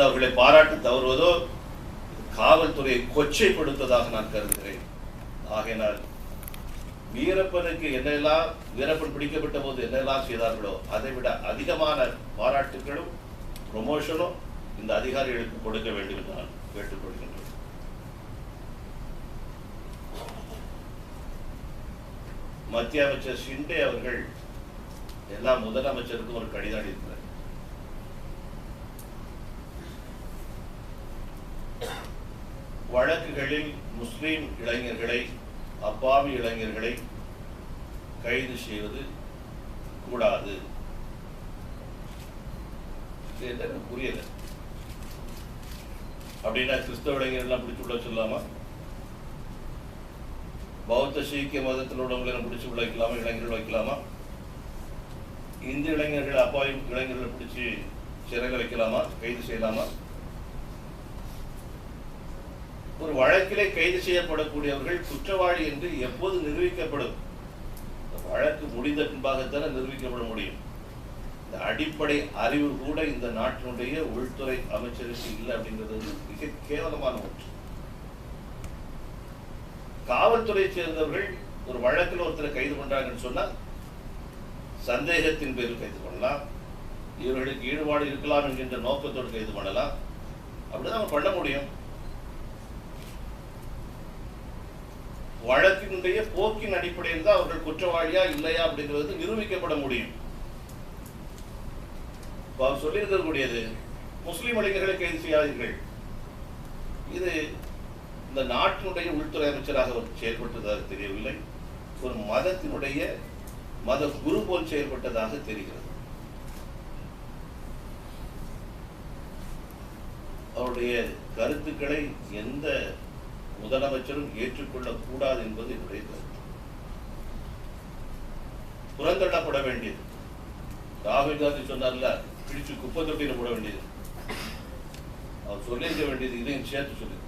அவர்களை பாராட்ட தவறுவதோ காவல்துறையை கொச்சைப்படுத்துவதாக நான் கருதுகிறேன். ஆகையினால் வீரப்பனுக்கு என்னெல்லாம் வீரப்பன் பிடிக்கப்பட்ட போது என்னெல்லாம் செய்தார்களோ அதை விட அதிகமான பாராட்டுகளும் ப்ரொமோஷனும் இந்த அதிகாரிகளுக்கு கொடுக்க வேண்டும் என்று நான் கேட்டுக்கொள்கின்றேன். மத்திய அமைச்சர் ஷிண்டே அவர்கள் எல்லா முதலமைச்சருக்கும் ஒரு கடிதம் அளித்தார். வழக்குகளில் முஸ்லிம் இளைஞர்களை, அப்பாவி இளைஞர்களை கைது செய்வது கூடாது. புரியல அப்படின்னா கிறிஸ்தவ இளைஞர்கள் பிடிச்சு விட சொல்லலாமா? பௌத்த சீக்கிய மதத்தில் உள்ளவங்களை பிடிச்சு விட வைக்கலாமா? இளைஞர்கள் வைக்கலாமா? இந்து இளைஞர்கள், அப்பாவி இளைஞர்களை பிடிச்சி சிறையில் வைக்கலாமா? கைது செய்யலாமா? ஒரு வழக்கிலே கைது செய்யப்படக்கூடியவர்கள் குற்றவாளி என்று எப்போது நிரூபிக்கப்படும்? வழக்கு முடிந்த பின்பாகத்தானே நிரூபிக்கப்பட முடியும். இந்த அடிப்படை அறிவு கூட இந்த நாட்டினுடைய உள்துறை அமைச்சருக்கு இல்லை அப்படிங்கிறது மிக கேவலமான ஒன்று. காவல்துறையை சேர்ந்தவர்கள் ஒரு வழக்கில் ஒருத்தரை கைது பண்றாங்கன்னு சொன்னா சந்தேகத்தின் பேரில் கைது பண்ணலாம், இவர்களுக்கு ஈடுபாடு இருக்கலாம் என்கின்ற நோக்கத்தோடு கைது பண்ணலாம். அப்படிதான் பண்ண முடியும். வழக்கினுடைய போக்கின் அடிப்படையில் தான் அவர்கள் குற்றவாளியா இல்லையா அப்படிங்கிறது நிரூபிக்கப்பட முடியும். அவர் சொல்லியிருக்கக்கூடியது முஸ்லிம் இளைஞர்களை கைது செய்யாதீர்கள். இது இந்த நாட்டினுடைய உள்துறை அமைச்சராக அவர் செயல்பட்டதாக தெரியவில்லை, ஒரு மதத்தினுடைய மத குரு போல் செயல்பட்டதாக தெரிகிறது. அவருடைய கருத்துக்களை எந்த முதலமைச்சரும் ஏற்றுக்கொள்ளக் கூடாது என்பது என்னுடைய கருத்து. புறந்தள்ளப்பட வேண்டியது. ராகுல் காந்தி சொன்னார்ல, பிடிச்சு குப்பை தொட்டியில் போட வேண்டியது. அவர் சொல்லியிருக்க வேண்டியது இதையும் சேர்த்து சொல்லி